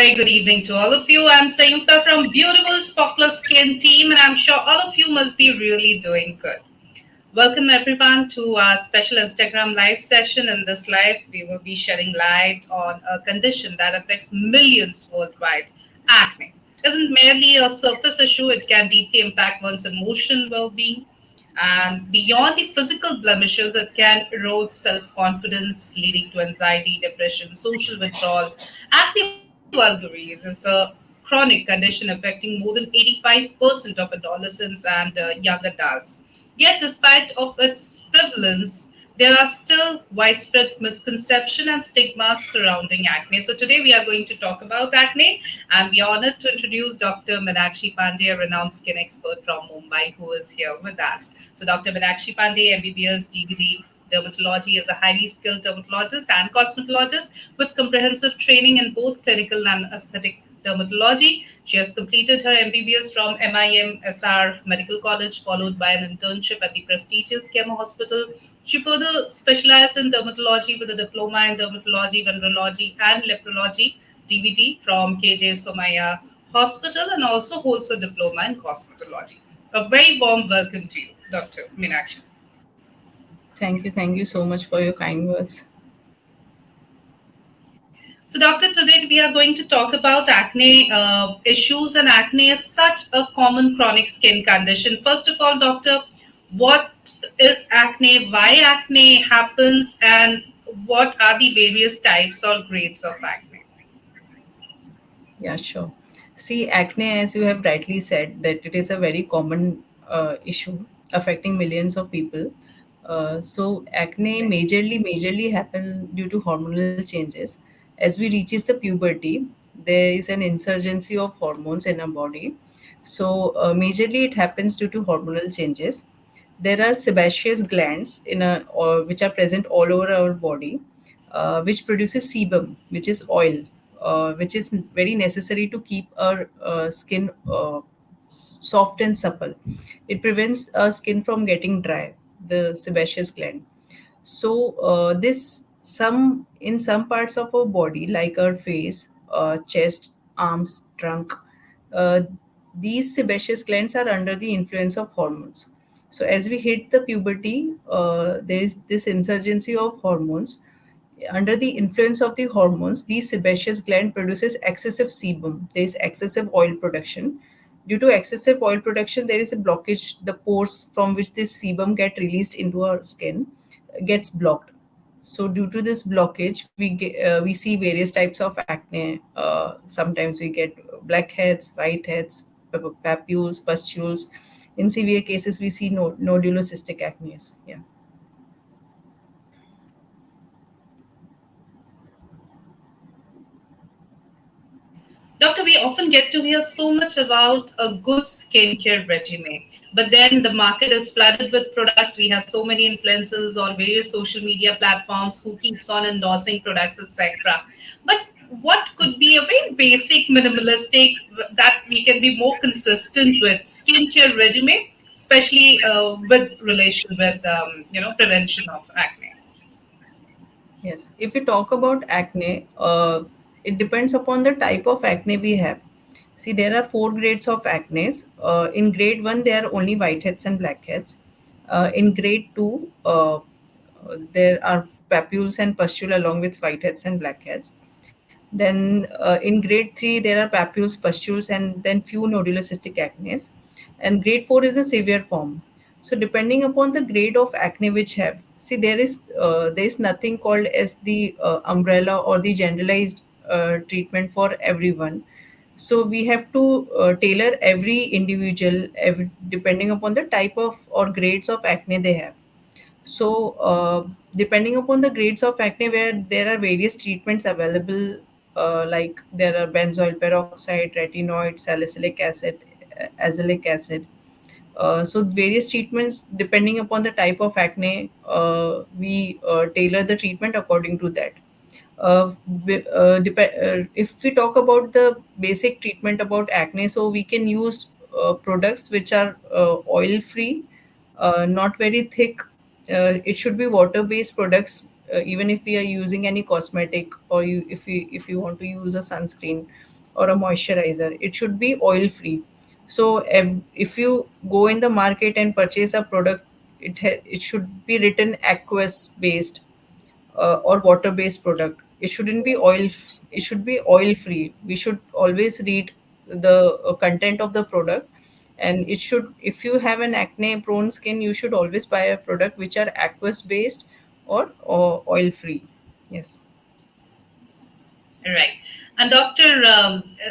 very good evening to all of you. I'm Sayukta from Beautiful Spotless Skin team, and I'm sure all of you must be really doing good. Welcome everyone to our special Instagram live session. In this live, we will be shedding light on a condition that affects millions worldwide. Acne isn't merely a surface issue, it can deeply impact one's emotional well being. And beyond the physical blemishes, it can erode self confidence, leading to anxiety, depression, social withdrawal. Acne vulgaris is a chronic condition affecting more than 85% of adolescents and young adults. Yet, despite of its prevalence, there are still widespread misconception and stigmas surrounding acne. So today we are going to talk about acne, and we are honored to introduce Dr. Minakshi Pandey, a renowned skin expert from Mumbai, who is here with us. So Dr. Minakshi Pandey, MBBS, DVD, dermatology, is a highly skilled dermatologist and cosmetologist with comprehensive training in both clinical and aesthetic dermatology. She has completed her MBBS from MIM Medical College, followed by an internship at the prestigious Chemo Hospital. She further specialized in dermatology with a diploma in dermatology, venerology, and leprology (DVD) from KJ Somaya Hospital, and also holds a diploma in cosmetology. A very warm welcome to you, Dr. Meenakshi. Thank you so much for your kind words. So, doctor, today we are going to talk about acne issues, and acne is such a common chronic skin condition. First of all, doctor, what is acne? Why acne happens? And what are the various types or grades of acne? Yeah, sure. See, acne, as you have rightly said, that it is a very common issue affecting millions of people. So, acne majorly happen due to hormonal changes. As we reaches the puberty, there is an insurgency of hormones in our body. So, majorly it happens due to hormonal changes. There are sebaceous glands which are present all over our body, which produces sebum, which is oil, which is very necessary to keep our skin soft and supple. It prevents our skin from getting dry, the sebaceous gland. So this some in some parts of our body, like our face, chest, arms, trunk, uh, these sebaceous glands are under the influence of hormones. So as we hit the puberty, there is this insurgency of hormones. Under the influence of the hormones, the sebaceous gland produces excessive sebum. There is excessive oil production. Due to excessive oil production, there is a blockage. The pores from which this sebum get released into our skin gets blocked. So due to this blockage, we see various types of acne. Sometimes we get blackheads, whiteheads, papules, pustules. In severe cases, we see nodulocystic acne. Yeah. Doctor, we often get to hear so much about a good skincare regimen, but then the market is flooded with products. We have so many influencers on various social media platforms who keeps on endorsing products, etc. But what could be a very basic, minimalistic that we can be more consistent with skincare regimen, especially with relation with prevention of acne? Yes, if we talk about acne, it depends upon the type of acne we have. See, there are four grades of acne. In grade one, there are only whiteheads and blackheads. In grade two, there are papules and pustule along with whiteheads and blackheads. Then in grade three, there are papules, pustules, and then few nodulocystic acne. And grade four is a severe form. So depending upon the grade of acne which have, see there is nothing called as the umbrella or the generalized treatment for everyone. So we have to tailor every individual depending upon the type of or grades of acne they have. So, depending upon the grades of acne, where there are various treatments available, like there are benzoyl peroxide, retinoid, salicylic acid, azelaic acid. So, various treatments depending upon the type of acne, we tailor the treatment according to that. If we talk about the basic treatment about acne, so we can use products which are oil free, not very thick. It should be water based products. Even if we are using any cosmetic, or if you want to use a sunscreen, or a moisturizer. It should be oil free. So if you go in the market and purchase a product, it should be written aqueous based or water based product. It shouldn't be it should be oil free. We should always read the content of the product. And it should, if you have an acne prone skin, you should always buy a product which are aqueous based or oil free. Yes. Right. And doctor,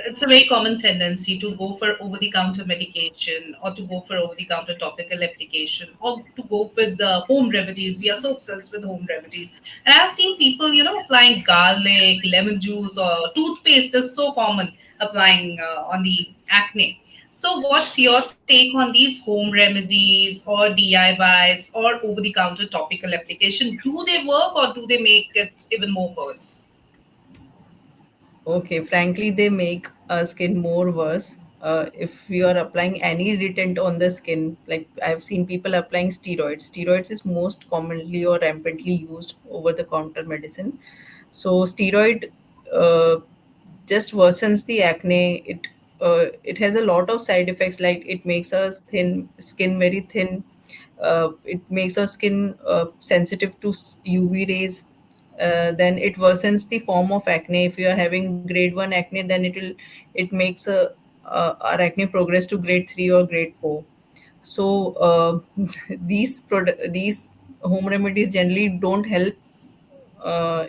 it's a very common tendency to go for over-the-counter medication or to go for over-the-counter topical application or to go with the home remedies. We are so obsessed with home remedies. And I've seen people, applying garlic, lemon juice, or toothpaste is so common applying on the acne. So what's your take on these home remedies or DIYs or over-the-counter topical application? Do they work or do they make it even more worse? Okay, frankly, they make our skin more worse. If you are applying any irritant on the skin, like I've seen people applying steroids. Steroids is most commonly or rampantly used over the counter medicine. So steroid uh, just worsens the acne. It has a lot of side effects, like it makes our thin skin very thin. It makes our skin sensitive to UV rays. Then it worsens the form of acne. If you are having grade 1 acne, then it makes our acne progress to grade 3 or grade 4. So these home remedies generally don't help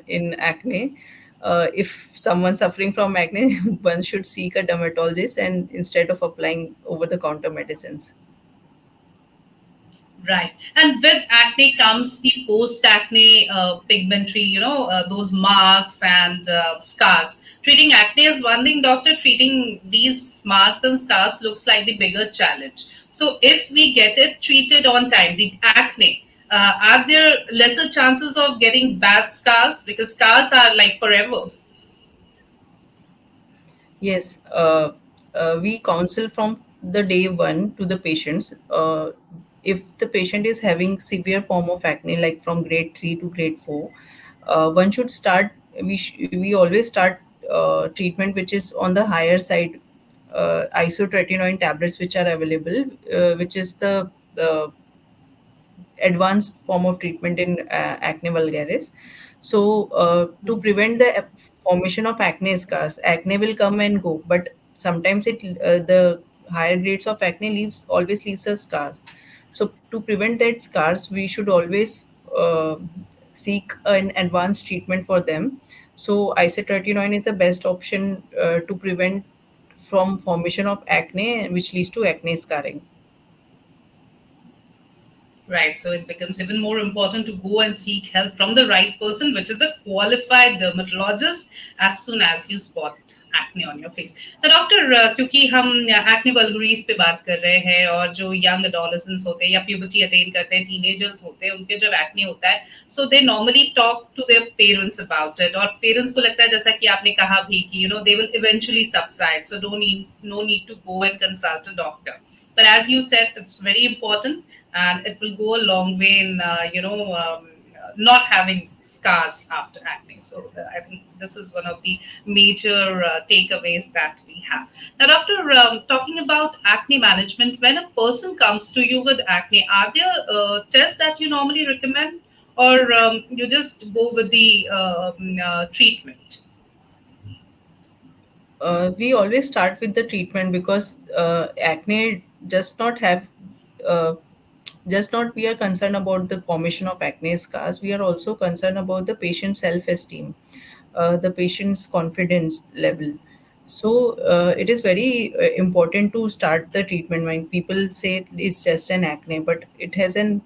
in acne. If someone's suffering from acne, one should seek a dermatologist and instead of applying over the counter medicines. Right. And with acne comes the post acne pigmentary, those marks and scars. Treating acne is one thing, doctor. Treating these marks and scars looks like the bigger challenge. So, if we get it treated on time, the acne, are there lesser chances of getting bad scars? Because scars are like forever. Yes, we counsel from the day one to the patients. If the patient is having severe form of acne, like from grade 3 to grade 4, one should start. We always start treatment which is on the higher side. Isotretinoin tablets which are available, which is the advanced form of treatment in acne vulgaris. So, to prevent the formation of acne scars, acne will come and go, but sometimes the higher grades of acne always leaves us scars. So, to prevent that scars, we should always seek an advanced treatment for them. So, isotretinoin is the best option to prevent from formation of acne, which leads to acne scarring. Right. So it becomes even more important to go and seek help from the right person, which is a qualified dermatologist, as soon as you spot acne on your face. Now, doctor क्योंकि हम acne वल्गरीज पे बात कर रहे हैं और जो young adolescents होते हैं या प्यूबर्टी अटेन करते हैं टीनेजर्स होते हैं उनके जब एक्ने होता है so they normally talk to their parents about it और पेरेंट्स को लगता है जैसा कि आपने कहा भी कि they will eventually subside so don't need no need to go and consult a doctor but as you said, it's very important, and it will go a long way in not having scars after acne. So I think this is one of the major takeaways that we have. Now, doctor, talking about acne management, when a person comes to you with acne, are there tests that you normally recommend, or you just go with the treatment? We always start with the treatment because acne does not have uh, just not we are concerned about the formation of acne scars. We are also concerned about the patient's self-esteem, the patient's confidence level. So it is very important to start the treatment when people say it's just an acne, but it has an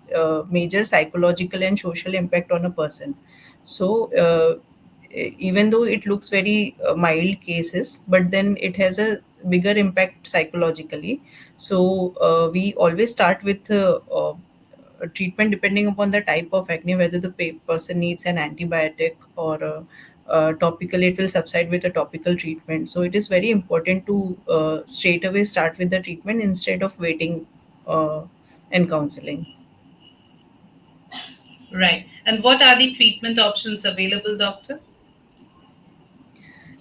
major psychological and social impact on a person. So even though it looks very mild cases, but then it has a bigger impact psychologically. So we always start with a treatment depending upon the type of acne, whether the person needs an antibiotic or topical. It will subside with a topical treatment. So it is very important to straight away start with the treatment instead of waiting and counseling. Right. And what are the treatment options available, doctor?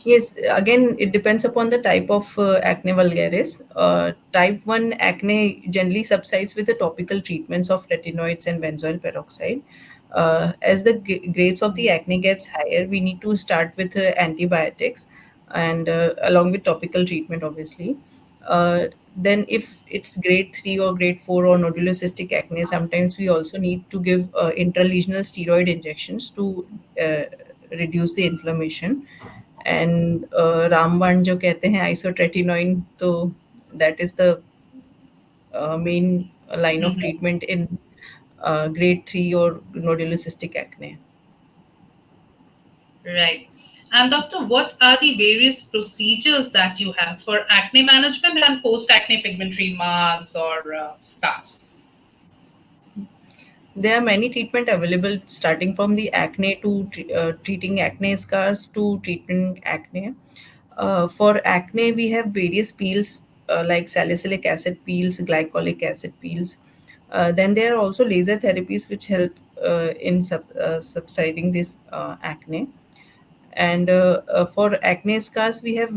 Yes, again, it depends upon the type of acne vulgaris. Type 1 acne generally subsides with the topical treatments of retinoids and benzoyl peroxide. As the grades of the acne gets higher, we need to start with antibiotics and along with topical treatment, obviously. Uh, then, if it's grade 3 or grade 4 or nodulocystic acne, sometimes we also need to give intralesional steroid injections to uh, reduce the inflammation. And रामबाण जो कहते हैं isotretinoin, तो that is the main line of Mhm. treatment in grade 3 or nodulocystic acne. Right. And doctor, what are the various procedures that you have for acne management and post-acne pigmentary marks or scars? There are many treatment available, starting from the acne to treating acne scars to treating acne. For acne, we have various peels like salicylic acid peels, glycolic acid peels. Then there are also laser therapies which help in subsiding this acne. And for acne scars, we have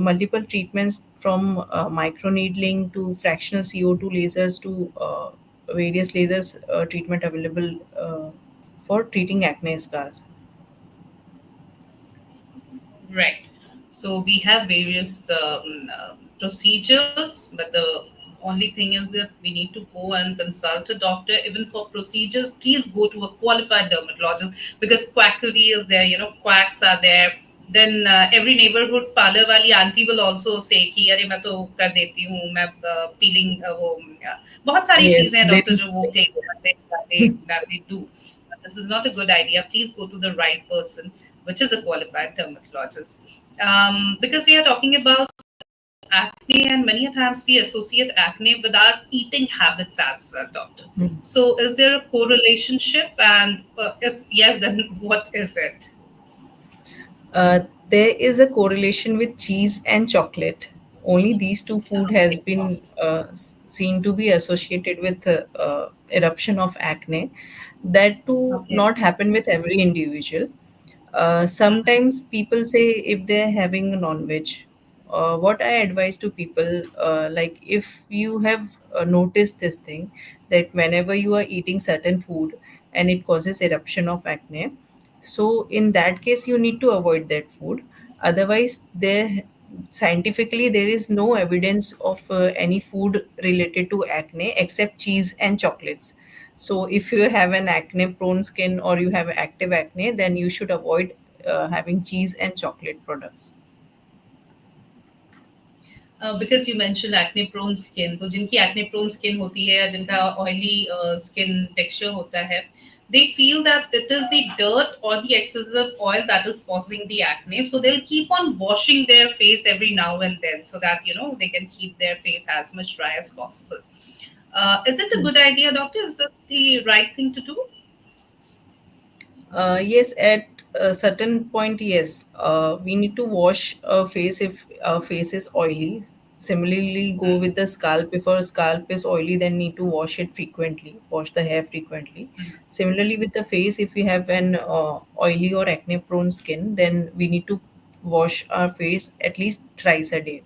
multiple treatments from microneedling to fractional CO2 lasers to various lasers treatment available for treating acne scars. Right. So we have various procedures, but the only thing is that we need to go and consult a doctor. Even for procedures, please go to a qualified dermatologist because quackery is there. You know, quacks are there. Then every neighborhood parlor wali auntie will also say कि अरे मैं तो कर देती हूँ मैं peeling वो बहुत सारी चीजें Yes, हैं they डॉक्टर जो वो claim करते हैं that they do. This is not a good idea. Please go to the right person, which is a qualified dermatologist. Because we are talking about acne, and many a times we associate acne with our eating habits as well, doctor. So, is there a correlationship? And if yes, then what is it? Uh, there is a correlation with cheese and chocolate. Only these two food has Okay. been seen to be associated with eruption of acne. That too Okay. not happen with every individual. Sometimes people say if they're having non-veg, what I advise to people, like if you have noticed this thing, that whenever you are eating certain food and it causes eruption of acne, so in that case you need to avoid that food. Otherwise, there scientifically there is no evidence of any food related to acne except cheese and chocolates. So if you have an acne prone skin or you have active acne, then you should avoid having cheese and chocolate products. Because you mentioned acne prone skin, तो जिनकी acne prone skin होती है या जिनका oily skin texture होता है, they feel that it is the dirt or the excessive oil that is causing the acne. So they'll keep on washing their face every now and then so that they can keep their face as much dry as possible. Is it a good idea, doctor? Is that the right thing to do? Yes, at a certain point, yes. We need to wash our face if our face is oily. Similarly, go with the scalp. If our scalp is oily, then need to wash it frequently, wash the hair frequently. Similarly, with the face, if we have an oily or acne prone skin, then we need to wash our face at least thrice a day.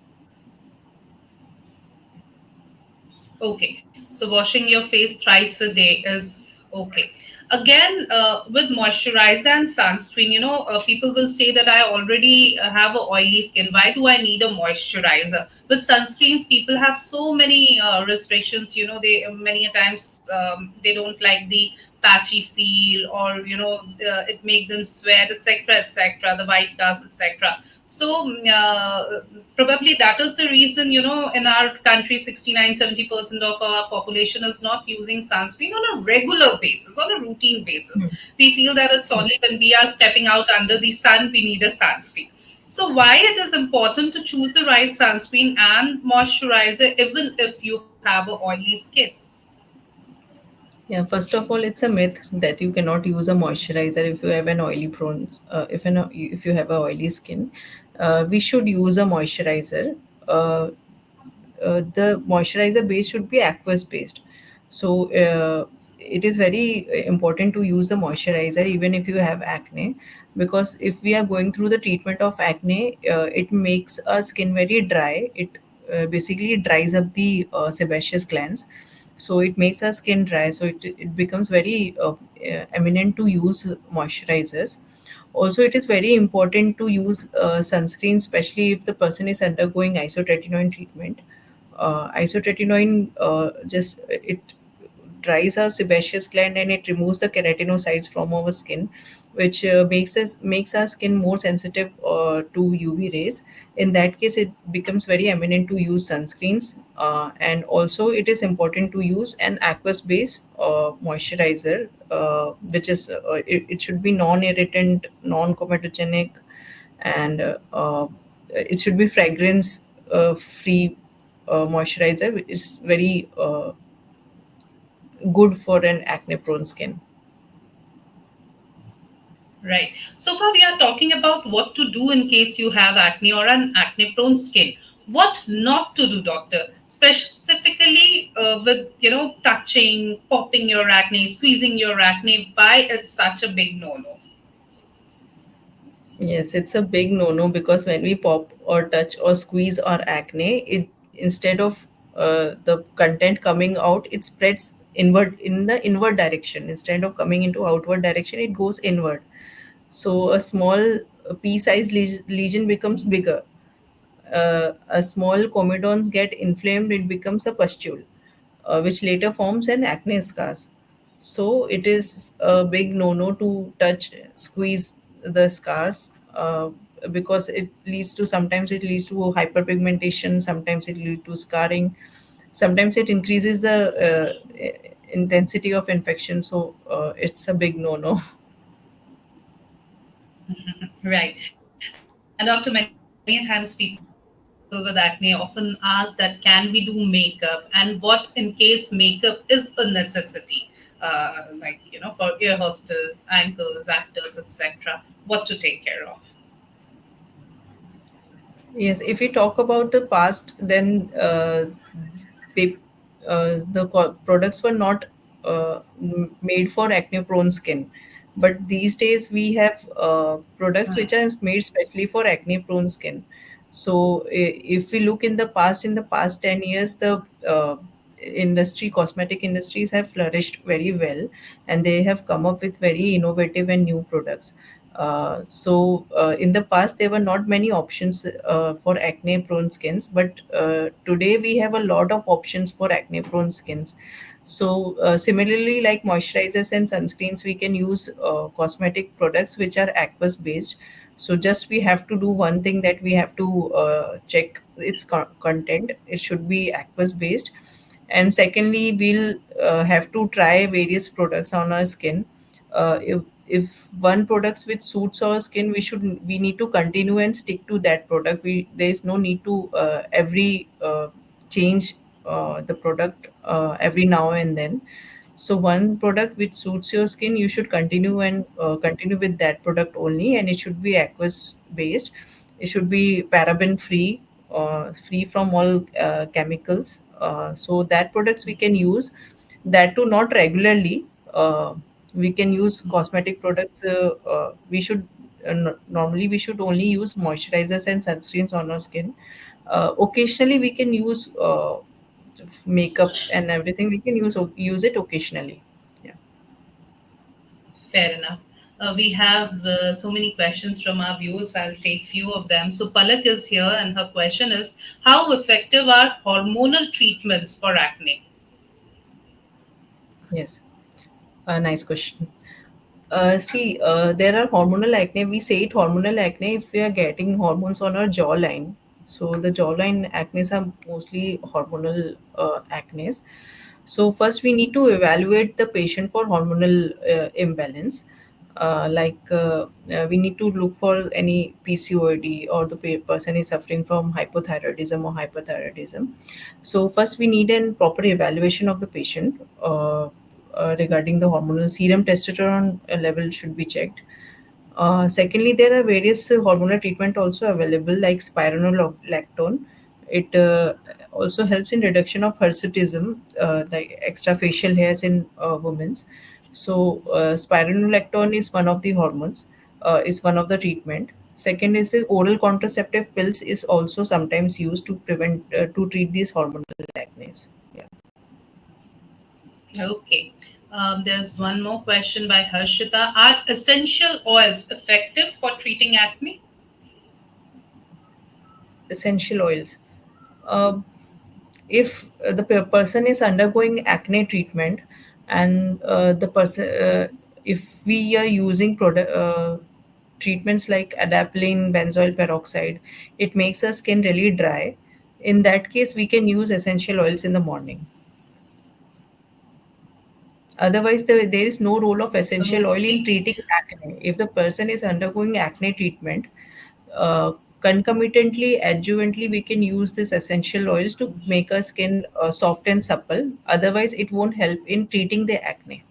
Okay, so washing your face thrice a day is okay. Again, with moisturizer and sunscreen, people will say that I already have a oily skin. Why do I need a moisturizer? With sunscreens, people have so many restrictions. They many a times they don't like the patchy feel, or it make them sweat, etc., etc. The white cast, etc. So probably that is the reason, in our country, 69-70% of our population is not using sunscreen on a regular basis, on a routine basis. We feel that it's only when we are stepping out under the sun, we need a sunscreen. So why it is important to choose the right sunscreen and moisturizer, even if you have a oily skin? Yeah, first of all, it's a myth that you cannot use a moisturizer if you have an oily prone, if you have a oily skin. We should use a moisturizer. The moisturizer base should be aqueous based. So it is very important to use the moisturizer even if you have acne, because if we are going through the treatment of acne, it makes our skin very dry. It basically dries up the sebaceous glands, so it makes our skin dry, so it becomes very eminent to use moisturizers. Also, it is very important to use sunscreen, especially if the person is undergoing isotretinoin treatment. Isotretinoin just it dries our sebaceous gland and it removes the keratinocytes from our skin, which makes our skin more sensitive to UV rays. In that case, it becomes very eminent to use sunscreens, and also it is important to use an aqueous based moisturizer, which is it should be non-irritant, non-comedogenic, and it should be fragrance free moisturizer, which is very good for an acne prone skin. Right. So far, we are talking about what to do in case you have acne or an acne prone skin. What not to do, doctor? Specifically with, touching, popping your acne, squeezing your acne. Why it's such a big no no? Yes, it's a big no-no, because when we pop or touch or squeeze our acne, it instead of the content coming out, it spreads inward in the inward direction. Instead of coming into outward direction, it goes inward. So a small pea-sized lesion becomes bigger. A small comedons get inflamed, it becomes a pustule, which later forms an acne scars. So it is a big no-no to touch, squeeze the scars, because it leads to, sometimes it leads to hyperpigmentation, sometimes it leads to scarring, sometimes it increases the intensity of infection. So it's a big no-no. Right. And doctor, many times people with acne often ask that can we do makeup and what in case makeup is a necessity, for ear hostess, anchors, actors, etc. What to take care of? Yes, if we talk about the past, then they, products were not made for acne prone skin. But these days we have products which are made specially for acne prone skin. So if we look in the past 10 years, the cosmetic industries have flourished very well, and they have come up with very innovative and new products. In the past, there were not many options for acne prone skins, but today we have a lot of options for acne prone skins. So, similarly, like moisturizers and sunscreens, we can use cosmetic products which are aqueous based. So, just we have to do one thing, that we have to check its content. It should be aqueous based. And secondly, we'll have to try various products on our skin. If one products which suits our skin, we need to continue and stick to that product. There is no need to every change the product every now and then. So one product which suits your skin, you should continue and continue with that product only, and it should be aqueous based. It should be paraben free, free from all chemicals. So that products we can use, that too not regularly. We can use cosmetic products. We should normally we should only use moisturizers and sunscreens on our skin. Occasionally we can use makeup and everything. We can use it occasionally. Yeah. Fair enough. We have so many questions from our viewers. I'll take few of them. So Palak is here, and her question is: how effective are hormonal treatments for acne? Yes. A nice question. There are hormonal acne. We say it hormonal acne if we are getting hormones on our jawline. So the jawline acne are mostly hormonal acne. So first we need to evaluate the patient for hormonal imbalance. We need to look for any PCOD, or the person is suffering from hypothyroidism or hyperthyroidism. So first we need a proper evaluation of the patient regarding the hormonal. Serum testosterone level should be checked. Secondly, there are various hormonal treatment also available, like spironolactone. It also helps in reduction of hirsutism, like extra facial hairs in women's. So spironolactone is one of the hormones, is one of the treatment. Second is the oral contraceptive pills is also sometimes used to prevent to treat these hormonal acne. Yeah. Okay. There's one more question by Harshita. Are essential oils effective for treating acne? Essential oils. Uh, if the person is undergoing acne treatment, and the person if we are using product treatments like adapalene benzoyl peroxide, it makes our skin really dry. In that case, we can use essential oils in the morning. Otherwise, there is no role of essential oil in Okay. treating acne. If the person is undergoing acne treatment, uh, concomitantly, adjuvantly, we can use this essential oils to make our skin soft and supple. Otherwise, it won't help in treating the acne.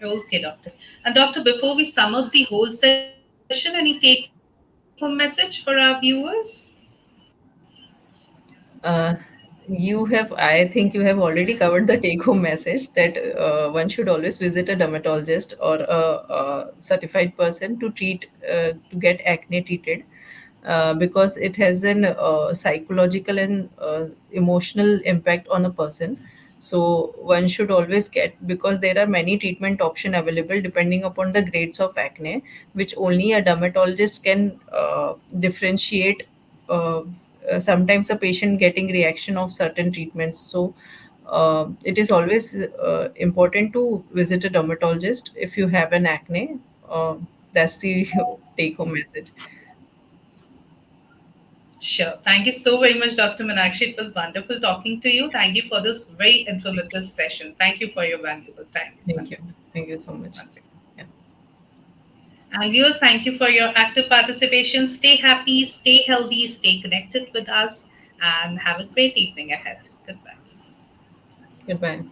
Okay, doctor. And doctor, before we sum up the whole session, any take-home message for our viewers? Uh, you have, I think you have already covered the take home message that one should always visit a dermatologist or a certified person to to get acne treated, because it has an psychological and emotional impact on a person. So one should always get, because there are many treatment option available depending upon the grades of acne, which only a dermatologist can differentiate. Sometimes a patient getting reaction of certain treatments. So it is always important to visit a dermatologist if you have an acne. That's the take home message. Sure. Thank you so very much, Dr. Minakshi. It was wonderful talking to you. Thank you for this very informative session. Thank you for your valuable time Thank on you. it Thank you so much. once again. Yeah. And viewers, thank you for your active participation. Stay happy, stay healthy, stay connected with us, and have a great evening ahead. Goodbye. Goodbye.